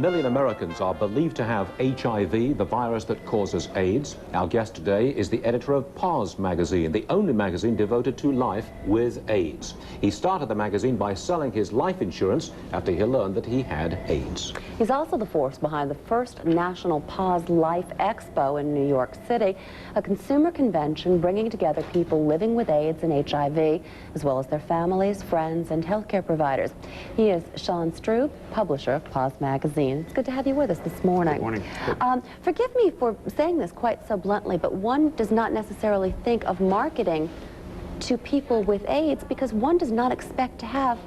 million Americans are believed to have HIV, the virus that causes AIDS. Our guest today is the editor of Poz magazine, the only magazine devoted to life with AIDS. He started the magazine by selling his life insurance after he learned that he had AIDS. He's also the force behind the first National Poz Life Expo in New York City, a consumer convention bringing together people living with AIDS and HIV, as well as their families, friends, and healthcare providers. He is Sean Strub, publisher of Poz Magazine. It's good to have you with us this morning. Good morning. Forgive me for saying this quite so bluntly, but one does not necessarily think of marketing to people with AIDS because one does not expect to have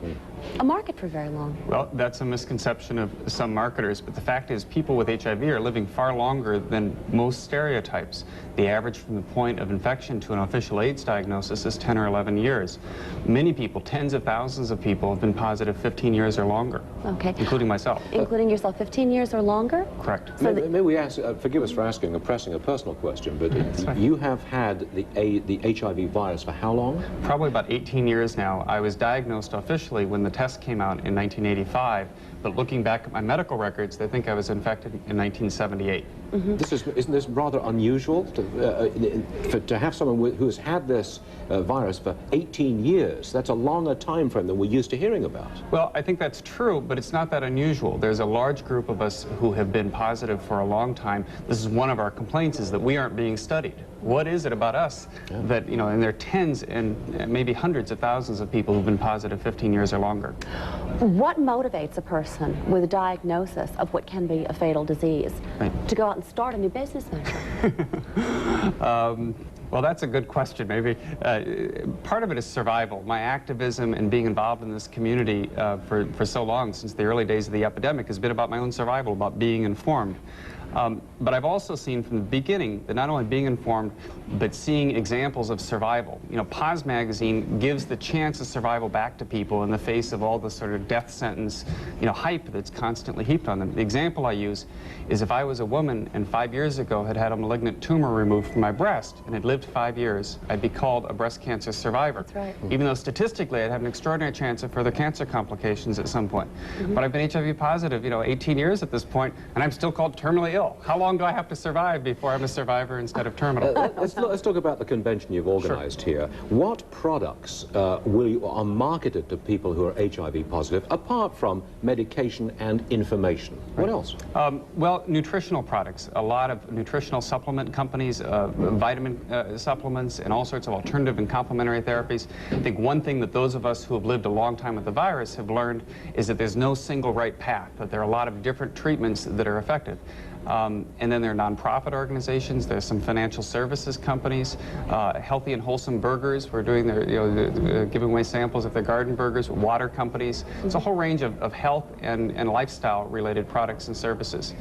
a market for very long. Well, that's a misconception of some marketers, but the fact is people with HIV are living far longer than most stereotypes. The average from the point of infection to an official AIDS diagnosis is 10 or 11 years. Many people, tens of thousands of people, have been positive 15 years or longer, Okay. including myself. Including yourself, 15 years or longer? Correct. So May we ask, forgive us for asking and pressing a personal question, but you have had the HIV virus for how long? Probably about 18 years now. I was diagnosed officially when the test came out in 1985, but looking back at my medical records, they think I was infected in 1978. Isn't this rather unusual to have someone who has had this virus for 18 years? That's a longer time frame than we're used to hearing about. Well, I think that's true, but it's not that unusual. There's a large group of us who have been positive for a long time. This is one of our complaints, is that we aren't being studied. What is it about us that, you know, and there are tens and maybe hundreds of thousands of people who've been positive 15 years or longer. What motivates a person with a diagnosis of what can be a fatal disease to go out and start a new business venture? Well, that's a good question, maybe. Part of it is survival. My activism and being involved in this community for so long, since the early days of the epidemic, has been about my own survival, about being informed. But I've also seen from the beginning that not only being informed, but seeing examples of survival. You know, Poz magazine gives the chance of survival back to people in the face of all the sort of death sentence, you know, hype that's constantly heaped on them. The example I use is if I was a woman and 5 years ago had had a malignant tumor removed from my breast and had lived 5 years, I'd be called a breast cancer survivor. That's right. Even though statistically I'd have an extraordinary chance of further cancer complications at some point. But I've been HIV positive, you know, 18 years at this point, and I'm still called terminally ill. How long do I have to survive before I'm a survivor instead of terminal? Let's talk about the convention you've organized here. What products are marketed to people who are HIV positive, apart from medication and information? What else? Well, nutritional products. A lot of nutritional supplement companies, vitamin supplements, and all sorts of alternative and complementary therapies. I think one thing that those of us who have lived a long time with the virus have learned is that there's no single right path, that there are a lot of different treatments that are effective. And then there are nonprofit organizations, there's some financial services companies, Healthy and Wholesome Burgers, we're doing their, giving away samples of their garden burgers, water companies. It's a whole range of health and lifestyle related products and services.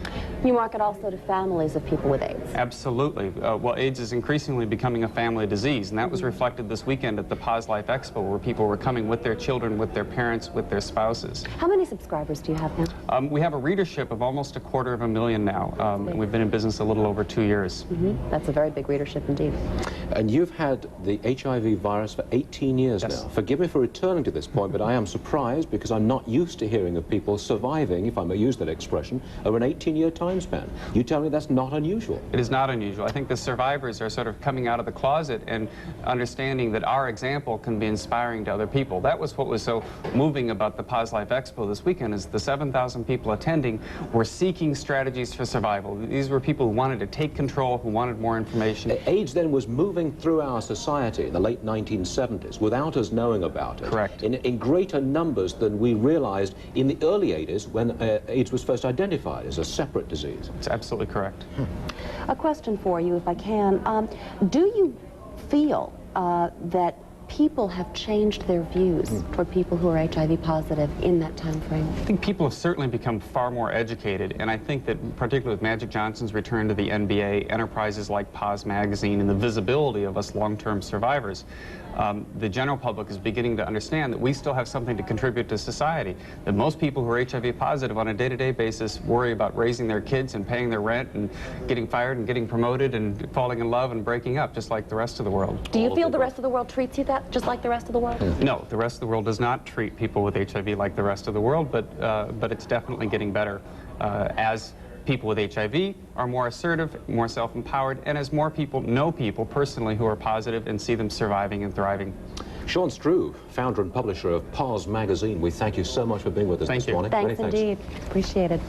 You market also to families of people with AIDS. Absolutely. Well, AIDS is increasingly becoming a family disease, and that was reflected this weekend at the Poz Life Expo, where people were coming with their children, with their parents, with their spouses. How many subscribers do you have now? We have a readership of almost 250,000 now. And we've been in business a little over 2 years. That's a very big readership indeed. And you've had the HIV virus for 18 years now. Forgive me for returning to this point, but I am surprised because I'm not used to hearing of people surviving, if I may use that expression, over an 18-year time span. You tell me that's not unusual. It is not unusual. I think the survivors are sort of coming out of the closet and understanding that our example can be inspiring to other people. That was what was so moving about the Poz Life Expo this weekend, is the 7,000 people attending were seeking strategies for survival. These were people who wanted to take control, who wanted more information. AIDS then was moving through our society in the late 1970s without us knowing about it. Correct. In greater numbers than we realized in the early 80s when AIDS was first identified as a separate disease. It's absolutely correct. A question for you, if I can. Do you feel that people have changed their views toward people who are HIV positive in that time frame? I think people have certainly become far more educated, and I think that particularly with Magic Johnson's return to the NBA, enterprises like Poz Magazine, and the visibility of us long-term survivors, the general public is beginning to understand that we still have something to contribute to society, that most people who are HIV positive on a day-to-day basis worry about raising their kids and paying their rent and getting fired and getting promoted and falling in love and breaking up just like the rest of the world. Do you feel the rest of the world treats you that just like the rest of the world? No, the rest of the world does not treat people with HIV like the rest of the world, but it's definitely getting better. as people with HIV are more assertive, more self-empowered, and as more people know people personally who are positive and see them surviving and thriving. Sean Strub, founder and publisher of Poz Magazine, we thank you so much for being with us this morning. Thanks indeed. Appreciate it.